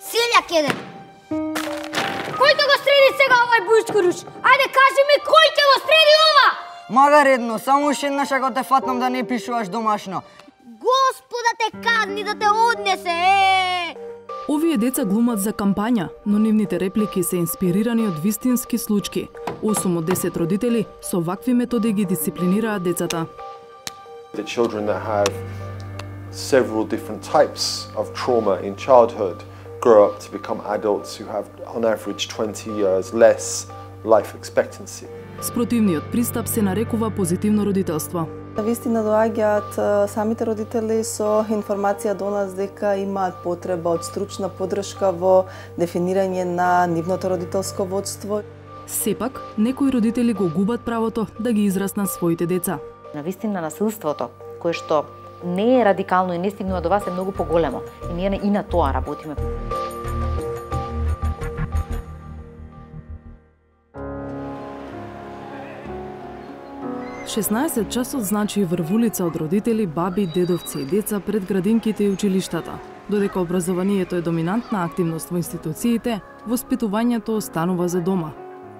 Сиљак еден. Кој ќе го среди сега овај бујскоруш? Ајде кажи ми кој ќе го среди ова? Мага редно, само уште еднаш ако те фатнам да не пишуваш домашно. Господа те казни да те однесе, Овие деца глумат за кампања, но нивните реплики се инспирирани од вистински случаи. 8 од 10 родители со вакви методи ги дисциплинираат децата. The children that have several different types of trauma in childhood grow up to become adults who have on average 20 years less life expectancy. Спротивниот пристап се нарекува позитивно родителство. Вистина доаѓаат самите родители со информација до нас дека имаат потреба од стручна поддршка во дефинирање на нивното родителско водство. Сепак, некои родители го губат правото да ги израснат своите деца. Навистина насилството, кое што не е радикално и не стигнува до вас, е многу поголемо. И ние и на тоа работиме. Шеснаесет часот значи врвулица од родители, баби, дедовци и деца пред градинките и училиштата. Додека образованието е доминантна активност во институциите, воспитувањето останува за дома.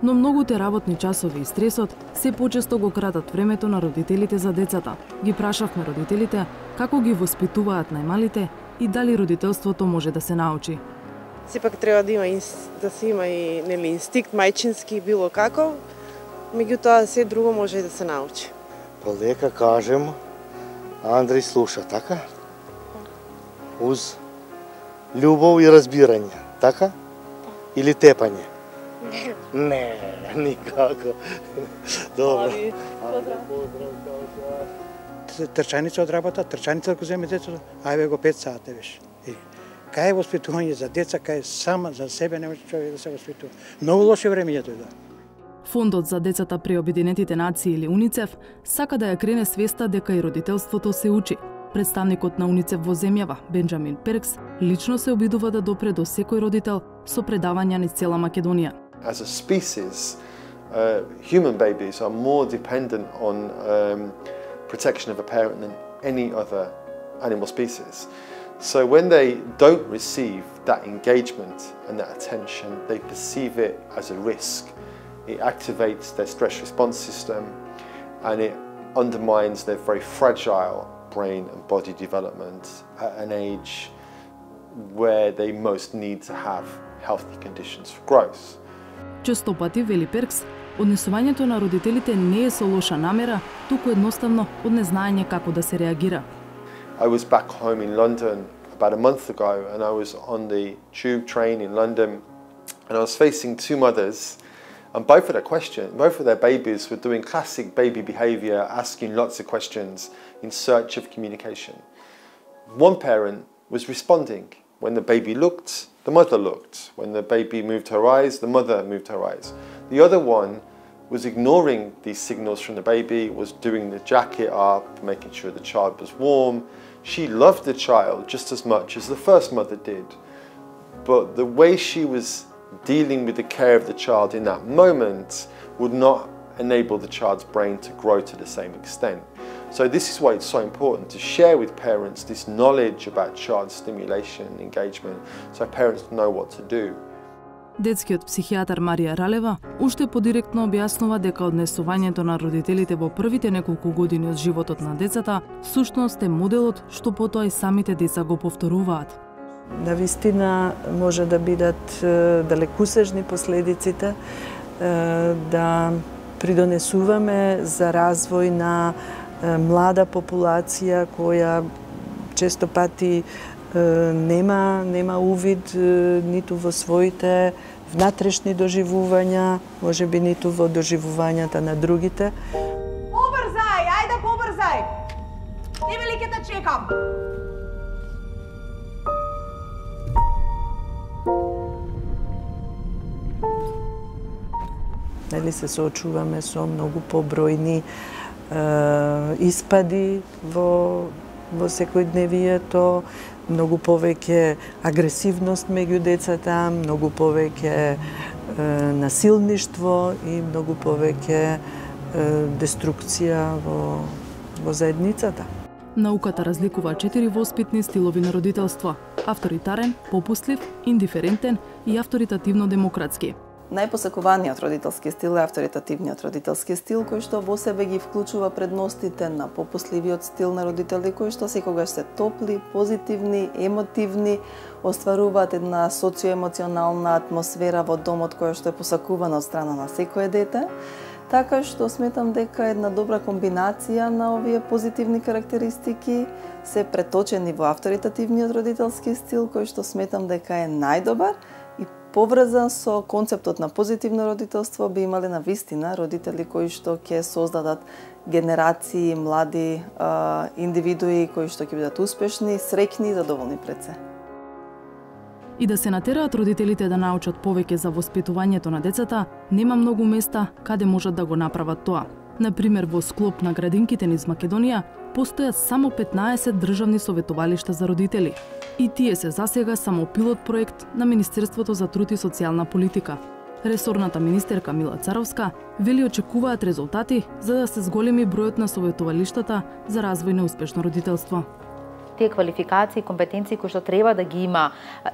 Но многуте работни часови и стресот се почесто го кратат времето на родителите за децата. Ги прашавме родителите како ги воспитуваат најмалите и дали родителството може да се научи. Сепак треба да се има и инстинкт мајчински било како, меѓутоа се друго може и да се научи. Полека кажем, Андреј слуша, така? Уз љубов и разбирање, така? Или тепање? Не, никако. Добро. Трчаница од работа, трчаница да го земе детето, ајде го 5 сати веш. Кај е воспитување за деца, кај сама за себе не може човек да се воспитува. Многу лошо време е тоа. Фондот за децата при Обединетите нации или УНИЦЕФ сака да ја крене свеста дека и родителството се учи. Представникот на УНИЦЕФ во земјава, Бенџамин Перкс, лично се обидува да допре до секој родител со предавања низ цела Македонија. As a species, human babies are more dependent on protection of a parent than any other animal species. So when they don't receive that engagement and that attention, they perceive it as a risk. It activates their stress response system and it undermines their very fragile brain and body development at an age where they most need to have healthy conditions for growth. Често пати, вели Перкс, однесувањето на родителите не е со лоша намера, туку едноставно од незнаење како да се реагира. I was back home in London about a month ago and I was on the tube train in London and I was facing two mothers and both of their babies were doing classic baby behaviour, asking lots of questions in search of communication. One parent was responding. When the baby looked, the mother looked. When the baby moved her eyes, the mother moved her eyes. The other one was ignoring these signals from the baby, was doing the jacket up, making sure the child was warm. She loved the child just as much as the first mother did. But the way she was dealing with the care of the child in that moment would not enable the child's brain to grow to the same extent. So this is why it's so important to share with parents this knowledge about child stimulation and engagement so parents know what to do. Детскиот психијатар Марија Ралева уште подиректно објаснува дека однесувањето на родителите во првите неколку години од животот на децата сушност е моделот што потоа и самите деца го повторуваат. Навистина може да бидат далекусежни последиците, да придонесуваме за развој на млада популација која често пати нема увид ниту во своите внатрешни доживувања, можеби ниту во доживувањата на другите. Побрзај, ајде побрзај! Не вели ќе те чекам! Нели се соочуваме со многу побројни испади во секојдневието, многу повеќе агресивност меѓу децата, многу повеќе насилништво и многу повеќе деструкција во заедницата. Науката разликува 4 воспитни стилови на родителство: авторитарен, попуслив, индиферентен и авторитативно-демократски. Најпосекуваниот родителски стил е авторитативниот родителски стил, кој што во себе ги вклучува предностите на попусливиот стил на родители, кои што секогаш се топли, позитивни, емотивни, остваруваат една социоемоционална атмосфера во домот која што е посакувана од страна на секое дете. Така што сметам дека една добра комбинација на овие позитивни карактеристики се преточени во авторитативниот родителски стил, кој што сметам дека е најдобар и поврзан со концептот на позитивно родителство, би имале на вистина родители кои што ќе создадат генерации млади индивидуи кои што ќе бидат успешни, среќни и задоволни пред се. И да се натераат родителите да научат повеќе за воспитувањето на децата, нема многу места каде можат да го направат тоа. Например, во склоп на градинките низ Македонија постојат само 15 државни советувалишта за родители. И тие се засега само пилот проект на Министерството за труд и социјална политика. Ресорната министерка Мила Царовска вели очекуваат резултати за да се зголеми бројот на советувалиштата за развој на успешно родителство. Тие квалификации, компетенции кои што треба да ги има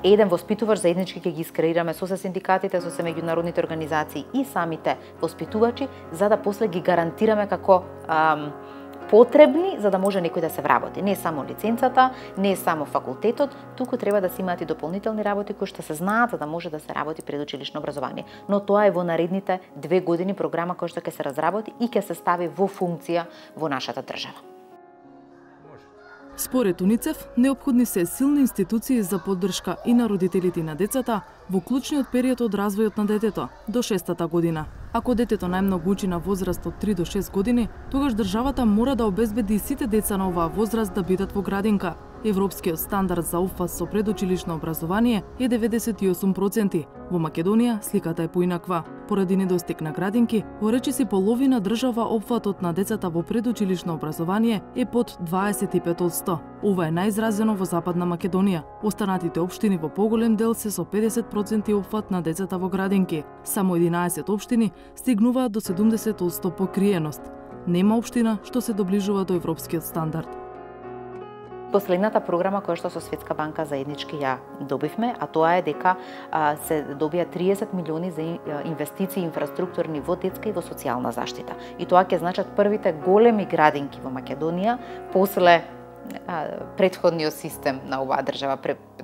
еден воспитувач, заеднички ќе ги искреираме со синдикатите, со меѓународните организации и самите воспитувачи, за да после ги гарантираме како потребни за да може некој да се вработи. Не само лиценцата, не само факултетот, туку треба да се имаат и дополнителни работи кои што се знаат за да може да се работи предучилишно образование. Но тоа е во наредните 2 години програма која што ќе се разработи и ќе се стави во функција во нашата држава. Според УНИЦЕФ, неопходни се силни институции за поддршка и на родителите и на децата во клучниот период од развојот на детето, до 6-та година. Ако детето најмногу учи на возраст од 3 до 6 години, тогаш државата мора да обезбеди сите деца на оваа возраст да бидат во градинка. Европскиот стандард за опфат со предучилишно образование е 98%. Во Македонија сликата е поинаква. Поради недостиг на градинки, во речиси половина држава опфатот на децата во предучилишно образование е под 25%. Ова е најизразено во Западна Македонија. Останатите општини во поголем дел се со 50% опфат на децата во градинки. Само 11 општини стигнуваат до 70% покриеност. Нема општина што се доближува до европскиот стандард. Последната програма која што со Светска банка заеднички ја добивме, а тоа е дека се добија 30 милиони за инвестиции инфраструктурни во детска и во социјална заштита. И тоа ќе значат првите големи градинки во Македонија после претходниот систем на оваа држава.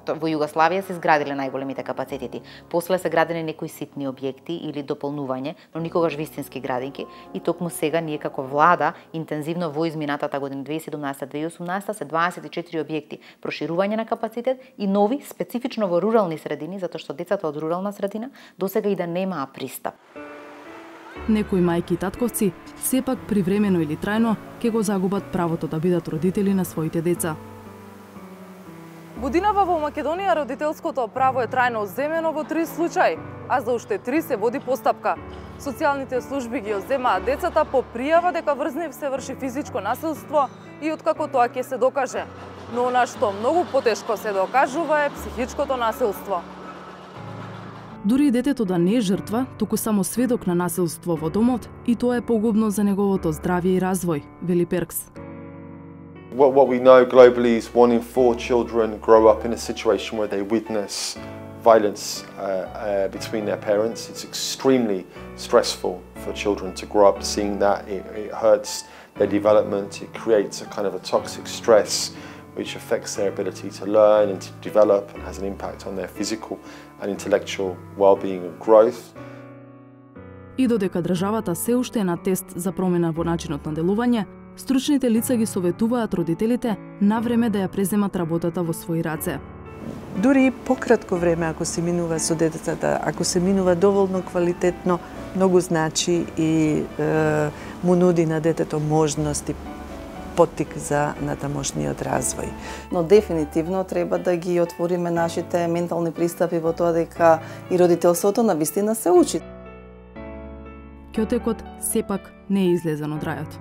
Во Југославија се изградиле најголемите капацитети. После се градени некои ситни објекти или дополнување, но никогаш вистински градинки. И токму сега ние како влада интензивно во изминатата година 2017-2018 се 24 објекти, проширување на капацитет и нови специфично во рурални средини, затоа што децата од рурална средина досега и да немаа пристап. Некои мајки и татковци сепак привремено или трајно ќе го загубат правото да бидат родители на своите деца. Годинава во Македонија родителското право е трајно одземено во 3 случаи, а за уште 3 се води постапка. Социјалните служби ги одземаат децата по пријава дека врз нив се врши физичко насилство и откако тоа ќе се докаже. Но она што многу потешко се докажува е психичкото насилство. Дури и детето да не е жртва, туку само сведок на насилство во домот, и тоа е погубно за неговото здравје и развој, вели Перкс. What we know globally is 1 in 4 children grow up in a situation where they witness violence between their parents. It's extremely stressful for children to grow up seeing that. It hurts their development. It creates a kind of a toxic stress which affects their ability to learn and to develop and has an impact on their physical and intellectual well-being and growth. И додека државата се уште е на тест за промена во начинот на делување, стручните лица ги советуваат родителите на време да ја преземат работата во своји раце. Дури пократко време ако се минува со децата, ако се минува доволно квалитетно, многу значи и му нуди на детето можности, поттик за натамошниот развој. Но дефинитивно треба да ги отвориме нашите ментални пристапи во тоа дека и родителството на вистина се учи. Ќотекот сепак не е излезен од рајот.